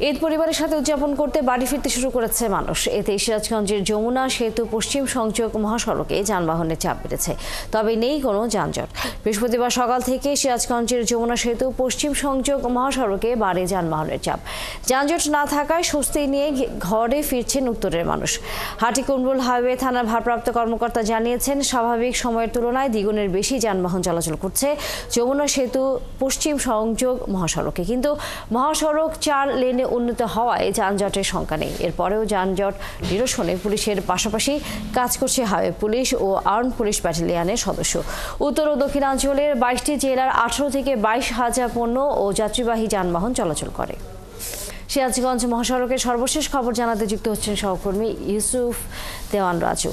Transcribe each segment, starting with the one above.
ঈদ পরিবারের সাথে উদযাপন করতে বাড়ি ফিরতে শুরু করেছে মানুষ। এতে সিরাজগঞ্জের যমুনা সেতু পশ্চিম সংযোগ মহাসড়কে যানবাহনের চাপ বেড়েছে, তবে নেই কোনো যানজট। বৃহস্পতিবার সকাল থেকে সিরাজগঞ্জের যমুনা সেতু পশ্চিম সংযোগ মহাসড়কে বাড়ে যানবাহনের চাপ। যানজট না থাকায় স্বস্তি নিয়ে ঘরে ফিরছেন উত্তরের মানুষ। হাটিকুমরুল হাইওয়ে থানার ভারপ্রাপ্ত কর্মকর্তা জানিয়েছেন, স্বাভাবিক সময়ের তুলনায় দ্বিগুণের বেশি যানবাহন চলাচল করছে যমুনা সেতু পশ্চিম সংযোগ মহাসড়কে। কিন্তু মহাসড়ক 4 লেনে উন্নত হওয়ায় যানজটের সংখ্যা নেই। এরপরেও যানজট নিরসনে পুলিশের পাশাপাশি কাজ করছে হাইওয়ে পুলিশ ও আর্ম পুলিশ ব্যাটালিয়নের সদস্য। উত্তর ও দক্ষিণাঞ্চলের 22টি জেলার 18 থেকে 22 হাজার পণ্য ও যাত্রীবাহী যানবাহন চলাচল করে। সিরাজগঞ্জ মহাসড়কের সর্বশেষ খবর জানাতে যুক্ত হচ্ছেন সহকর্মী ইউসুফ দেওয়ান রাজু।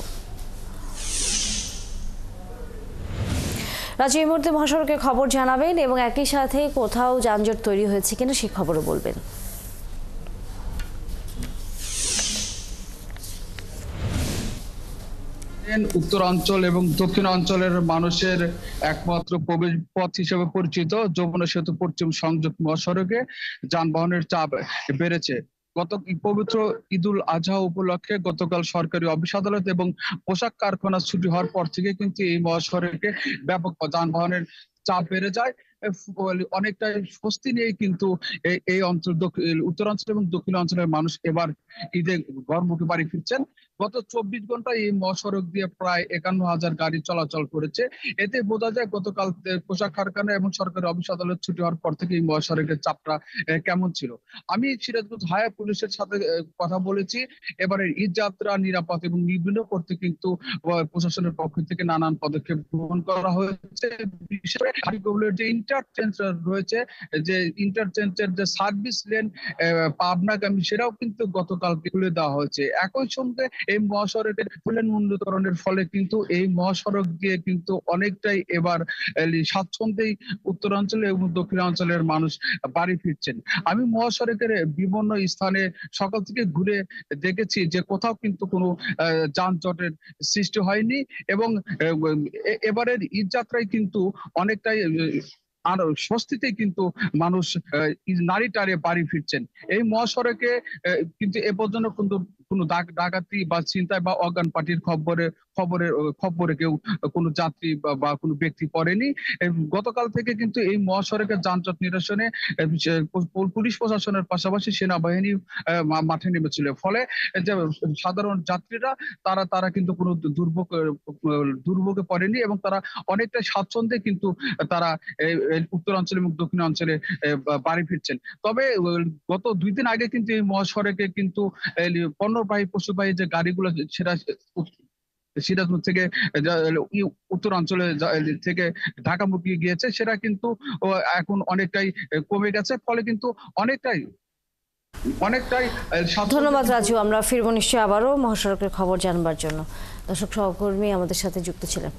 রাজু, এই মুহূর্তে মহাসড়কের খবর জানাবেন এবং একই সাথে কোথাও যানজট তৈরি হয়েছে কিনা সেই খবরও বলবেন। উত্তরাঞ্চল এবং দক্ষিণাঞ্চলের মানুষের একমাত্র প্রবেশ পথ হিসেবে পরিচিত যমুনা সেতু পশ্চিম সংযোগ মহাসড়কে যানবাহনের চাপ বেড়েছে। গত পবিত্র ঈদুল আজহা উপলক্ষে গতকাল সরকারি অফিস আদালত এবং পোশাক কারখানা ছুটি হওয়ার পর থেকে কিন্তু এই মহাসড়কে ব্যাপক যানবাহনের চাপ বেড়ে যায়। অনেকটাই স্বস্তি নিয়ে কিন্তু এই অঞ্চল উত্তরাঞ্চল এবং দক্ষিণাঞ্চলের মানুষ এবার ঈদে ঘরমুখী বাড়ি ফিরছেন। গত 24 ঘন্টায় এই মহাসড়ক দিয়ে প্রায় 51,000 গাড়ি চলাচল করেছে। এতে বোঝা যায় গতকাল পোশাক কারখানা এবং সরকারি অফিস আদালত ছুটি হওয়ার পর থেকে এই মহাসড়কের চাপটা কেমন ছিল। আমি সিরাজগঞ্জ হাইওয়ে পুলিশের সাথে কথা বলেছি। এবারে ঈদ যাত্রা নিরাপদ এবং নির্বিঘ্ন করতে কিন্তু প্রশাসনের পক্ষ থেকে নানান পদক্ষেপ গ্রহণ করা হয়েছে। বিশেষ করে যে ইন্টারচেঞ্জ রয়েছে, যে ইন্টারচেঞ্জের যে সার্ভিস লেন পাবনাগামী, সেটাও কিন্তু গতকাল খুলে দেওয়া হয়েছে। একই সঙ্গে এই মহাসড়কের লেন উন্নতকরণের ফলে কিন্তু এই মহাসড়ক দিয়ে কিন্তু অনেকটাই এবার স্বাচ্ছন্দ্যেই উত্তরাঞ্চলে এবং দক্ষিণাঞ্চলের মানুষ বাড়ি ফিরছেন। আমি মহাসড়কের বিভিন্ন স্থানে সকাল থেকে ঘুরে দেখেছি যে কোথাও কিন্তু কোনো যানজটের সৃষ্টি হয়নি এবং এবারের ঈদ যাত্রায় কিন্তু অনেকটাই আর স্বস্তিতে কিন্তু মানুষ নারী টারে বাড়ি ফিরছেন। এই মহাসড়কে কিন্তু এ পর্যন্ত কিন্তু কোনো ডাকাতি বা ছিনতাই বা অজ্ঞান পার্টির খবরে কেউ কোনো যাত্রী বা কোনো ব্যক্তি পড়েনি। গতকাল থেকে কিন্তু এই মহাসড়কের যানজট নিরসনে পুলিশ প্রশাসনের পাশাপাশি সেনাবাহিনী মাঠে নেমেছিল। ফলে যে সাধারণ যাত্রীরা তারা কিন্তু কোনো দুর্ভোগে পড়েনি এবং তারা অনেকটা স্বাচ্ছন্দ্যে কিন্তু তারা উত্তরাঞ্চল এবং দক্ষিণাঞ্চলে বাড়ি ফিরছেন। তবে গত 2 দিন আগে কিন্তু এই মহাসড়কে কিন্তু পণ্যবাহী পশুবাহী যে গাড়িগুলো সেটা সিরাজগঞ্জ থেকে উত্তরাঞ্চলে থেকে ঢাকামুখী গিয়েছে, সেটা কিন্তু এখন অনেকটাই কমে গেছে। ফলে কিন্তু অনেকটাই ধন্যবাদ রাজু। আমরা ফিরবো নিশ্চয়ই আবারও মহাসড়কের খবর জানবার জন্য। দর্শক সহকর্মী আমাদের সাথে যুক্ত ছিলেন।